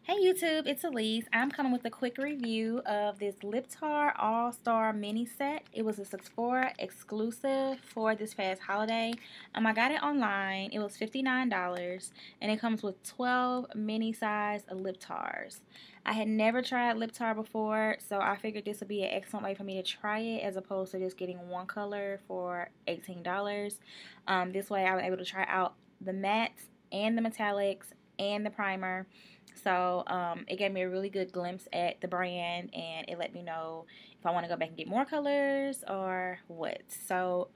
Hey YouTube, it's Elise. I'm coming with a quick review of this Lip Tar All-Star Mini Set. It was a Sephora exclusive for this past holiday. I got it online. It was $59 and it comes with 12 mini size lip tars. I had never tried lip tar before, so I figured this would be an excellent way for me to try it as opposed to just getting one color for $18. This way I was able to try out the mattes and the metallics and the primer. So it gave me a really good glimpse at the brand, and it let me know if I want to go back and get more colors or what. So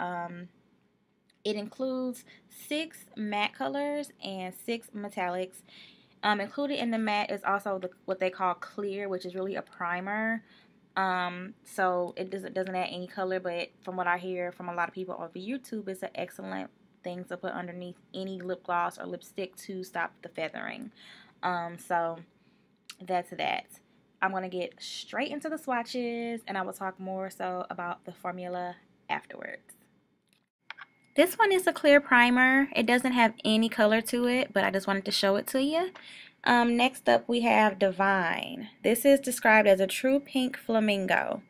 it includes 6 matte colors and 6 metallics. Included in the matte is also what they call clear, which is really a primer. So it doesn't add any color, but from what I hear from a lot of people over YouTube, it's an excellent thing to put underneath any lip gloss or lipstick to stop the feathering. So that's that. I'm going to get straight into the swatches, and I will talk more so about the formula afterwards. This one is a clear primer. It doesn't have any color to it, but I just wanted to show it to you. Next up we have Divine. This is described as a true pink flamingo.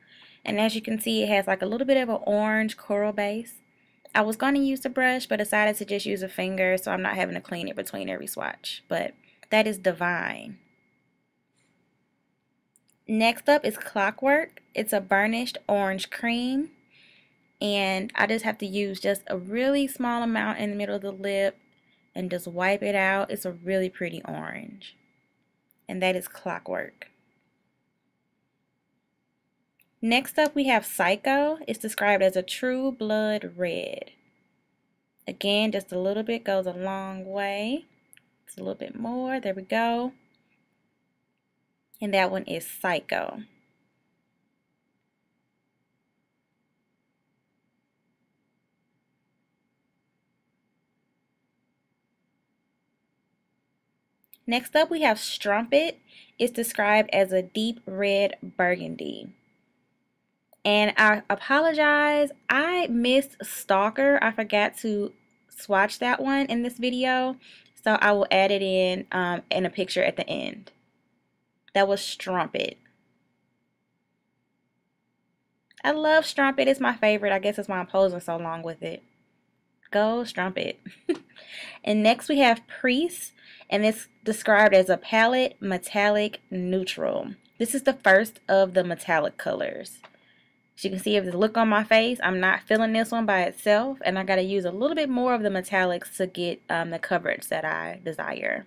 And as you can see, it has like a little bit of an orange coral base. I was going to use the brush, but decided to just use a finger so I'm not having to clean it between every swatch. But that is Divine. Next up is Clockwork. It's a burnished orange cream. And I just have to use just a really small amount in the middle of the lip and just wipe it out. It's a really pretty orange. And that is Clockwork. Next up we have Psycho. It's described as a true blood red. Again, just a little bit goes a long way. It's a little bit more. There we go. And that one is Psycho. Next up we have Strumpet. It's described as a deep red burgundy. And I apologize, I missed Stalker. I forgot to swatch that one in this video, so I will add it in a picture at the end. That was Strumpet. I love Strumpet. It's my favorite. I guess that's why I'm posing so long with it. Go Strumpet. And next we have Priest, and it's described as a palette metallic neutral. This is the first of the metallic colors. As you can see, if the look on my face, I'm not feeling this one by itself, and I got to use a little bit more of the metallics to get the coverage that I desire.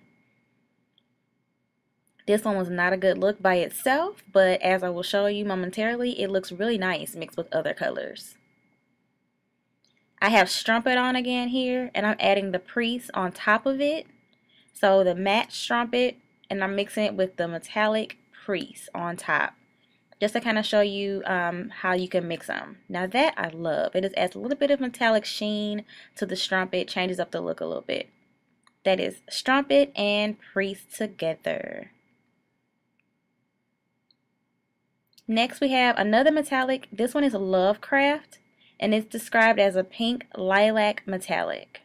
This one was not a good look by itself, but as I will show you momentarily, it looks really nice mixed with other colors. I have Strumpet on again here, and I'm adding the Priest on top of it. So the matte Strumpet, and I'm mixing it with the metallic Priest on top, just to kind of show you how you can mix them. Now that I love. It just adds a little bit of metallic sheen to the Strumpet, changes up the look a little bit. That is Strumpet and Priest together. Next we have another metallic. This one is Lovecraft, and it's described as a pink lilac metallic.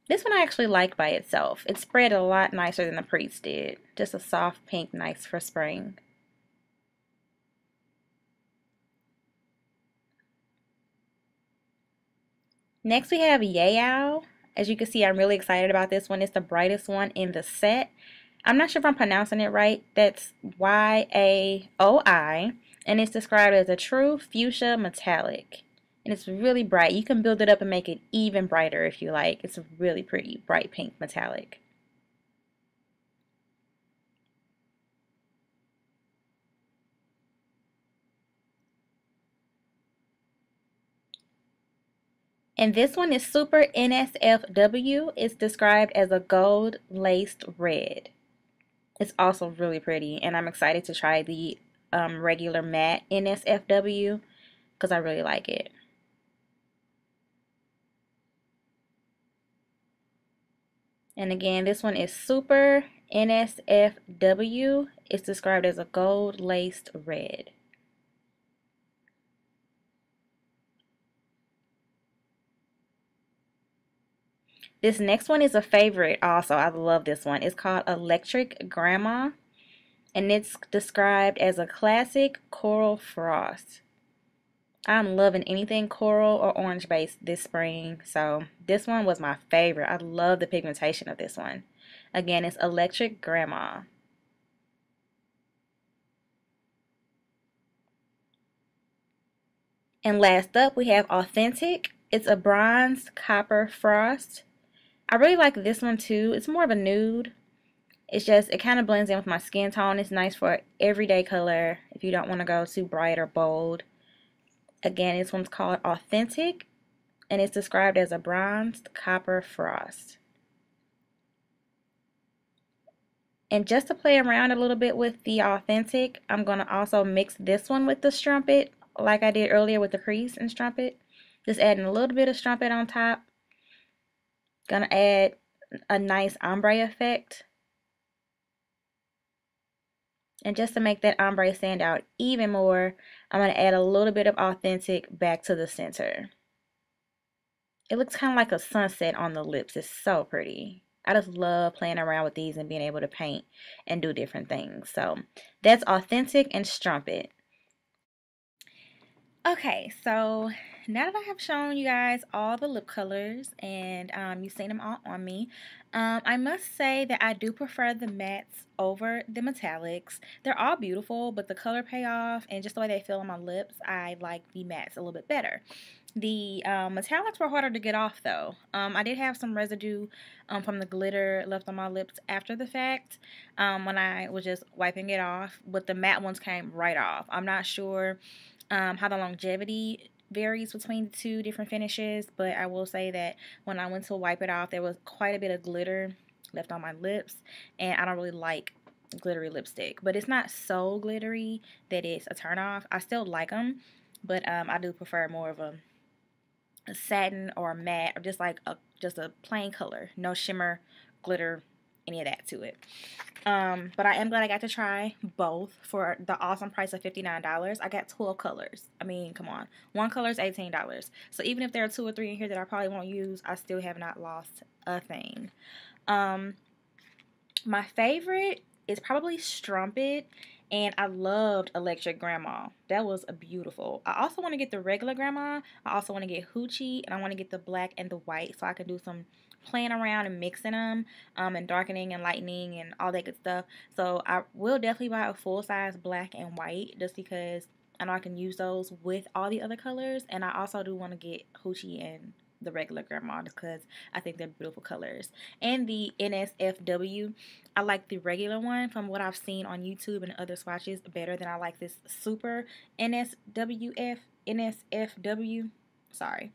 This one I actually like by itself. It spread a lot nicer than the Priest did. Just a soft pink, nice for spring. Next we have Yayao. As you can see, I'm really excited about this one. It's the brightest one in the set. I'm not sure if I'm pronouncing it right. That's Y-A-O-I, and it's described as a true fuchsia metallic. And it's really bright. You can build it up and make it even brighter if you like. It's a really pretty bright pink metallic. And this one is Super NSFW. It's described as a gold laced red. It's also really pretty, and I'm excited to try the regular matte NSFW because I really like it. And again, this one is Super NSFW. It's described as a gold laced red. This next one is a favorite also. I love this one. It's called Electric Grandma. And it's described as a classic coral frost. I'm loving anything coral or orange based this spring. So this one was my favorite. I love the pigmentation of this one. Again, it's Electric Grandma. And last up, we have Authentic. It's a bronze copper frost. I really like this one too. It's more of a nude. It's just, it kind of blends in with my skin tone. It's nice for everyday color if you don't want to go too bright or bold. Again, this one's called Authentic, and it's described as a bronzed copper frost. And just to play around a little bit with the Authentic, I'm going to also mix this one with the Strumpet, like I did earlier with the crease and Strumpet. Just adding a little bit of Strumpet on top. Gonna add a nice ombre effect. And just to make that ombre stand out even more, I'm going to add a little bit of Authentic back to the center. It looks kind of like a sunset on the lips. It's so pretty. I just love playing around with these and being able to paint and do different things. So that's Authentic and Strumpet. Okay, so now that I have shown you guys all the lip colors and you've seen them all on me, I must say that I do prefer the mattes over the metallics. They're all beautiful, but the color payoff and just the way they feel on my lips, I like the mattes a little bit better. The metallics were harder to get off though. I did have some residue from the glitter left on my lips after the fact when I was just wiping it off, but the matte ones came right off. I'm not sure how the longevity varies between the two different finishes, but I will say that when I went to wipe it off, there was quite a bit of glitter left on my lips, and I don't really like glittery lipstick, but it's not so glittery that it's a turn off. I still like them, but I do prefer more of a satin or a matte, or just like just a plain color, no shimmer, glitter, any of that to it. But I am glad I got to try both for the awesome price of $59. I got 12 colors. I mean, come on. One color is $18. So even if there are 2 or 3 in here that I probably won't use, I still have not lost a thing. My favorite is probably Strumpet, and I loved Electric Grandma. That was a beautiful. I also want to get the regular Grandma. I also want to get Hoochie, and I want to get the black and the white so I can do some playing around and mixing them and darkening and lightening and all that good stuff. So I will definitely buy a full size black and white just because I know I can use those with all the other colors. And I also do want to get Hoochie and the regular Grandma because I think they're beautiful colors. And the NSFW, I like the regular one from what I've seen on YouTube and other swatches better than I like this super NSFW. Sorry.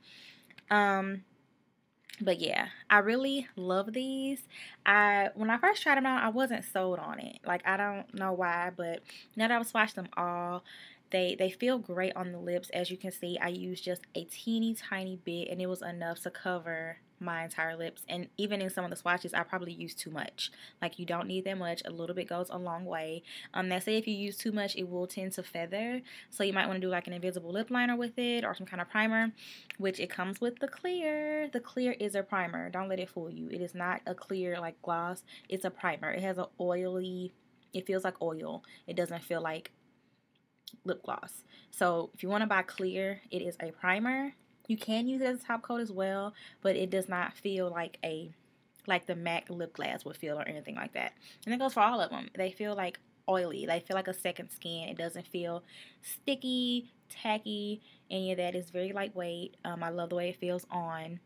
But yeah, I really love these. When I first tried them out, I wasn't sold on it. Like, I don't know why, but now that I've swatched them all, they feel great on the lips. As you can see, I used just a teeny tiny bit, and it was enough to cover my entire lips. And even in some of the swatches, I probably used too much. Like, you don't need that much. A little bit goes a long way. They say if you use too much, it will tend to feather. So you might want to do like an invisible lip liner with it or some kind of primer, which it comes with the clear. The clear is a primer. Don't let it fool you. It is not a clear like gloss. It's a primer. It has an oily, it feels like oil. It doesn't feel like lip gloss. So if you want to buy clear, it is a primer. You can use it as a top coat as well, but it does not feel like the MAC lip gloss would feel or anything like that. And it goes for all of them. They feel like oily. They feel like a second skin. It doesn't feel sticky, tacky, any of that. It's very lightweight. I love the way it feels on.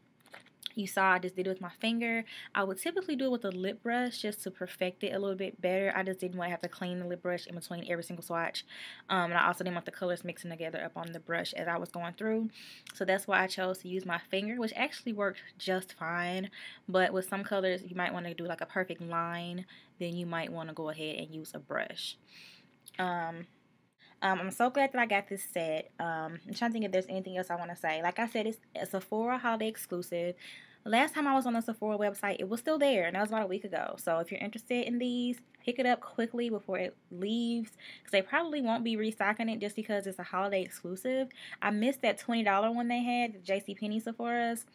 You saw I just did it with my finger. I would typically do it with a lip brush just to perfect it a little bit better. I just didn't want to have to clean the lip brush in between every single swatch. And I also didn't want the colors mixing together up on the brush as I was going through. So that's why I chose to use my finger, which actually worked just fine. But with some colors, you might want to do like a perfect line. Then you might want to go ahead and use a brush. I'm so glad that I got this set. I'm trying to think if there's anything else I want to say. Like I said, it's a Sephora Holiday exclusive. Last time I was on the Sephora website, it was still there, and that was about a week ago. So if you're interested in these, pick it up quickly before it leaves, because they probably won't be restocking it just because it's a holiday exclusive. I missed that $20 one they had, the JCPenney Sephora's,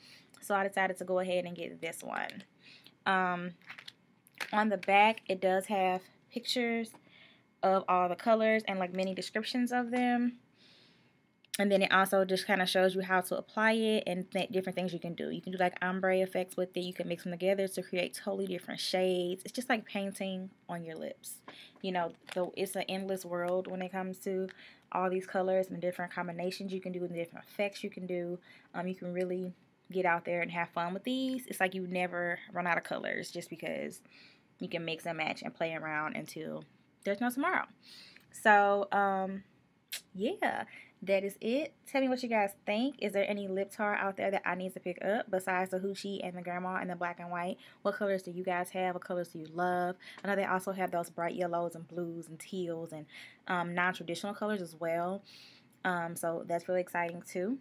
so I decided to go ahead and get this one. On the back, it does have pictures of all the colors and like many descriptions of them. And then it also just kind of shows you how to apply it and different things you can do. You can do like ombre effects with it. You can mix them together to create totally different shades. It's just like painting on your lips. You know, so it's an endless world when it comes to all these colors and different combinations you can do and different effects you can do. You can really get out there and have fun with these. It's like you never run out of colors just because you can mix and match and play around until there's no tomorrow. So, yeah, that is it. Tell me what you guys think. Is there any lip tar out there that I need to pick up besides the Hoochie and the Grandma and the black and white? What colors do you guys have? What colors do you love? I know they also have those bright yellows and blues and teals and non-traditional colors as well. So that's really exciting too.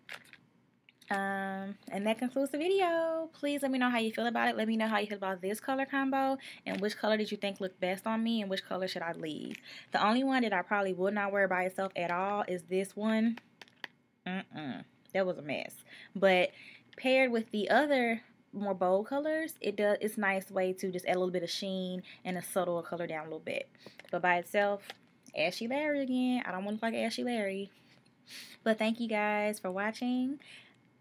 And that concludes the video. Please let me know how you feel about it. Let me know how you feel about this color combo and which color did you think looked best on me and which color should I leave. The only one that I probably would not wear by itself at all is this one. That was a mess. But paired with the other more bold colors, it's a nice way to just add a little bit of sheen and a subtle color down a little bit. But by itself, Ashy Larry again. I don't want to look like Ashy Larry. But thank you guys for watching.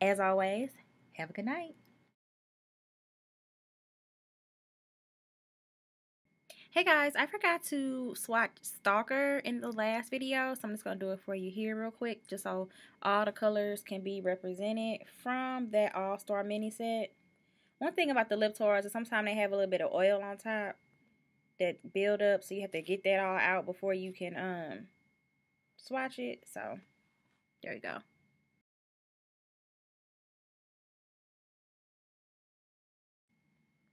As always, have a good night. Hey guys, I forgot to swatch Stalker in the last video, so I'm just going to do it for you here real quick, just so all the colors can be represented from that All-Star mini set. One thing about the lip tars is sometimes they have a little bit of oil on top that build up, so you have to get that all out before you can swatch it. So, there you go.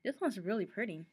This one's really pretty.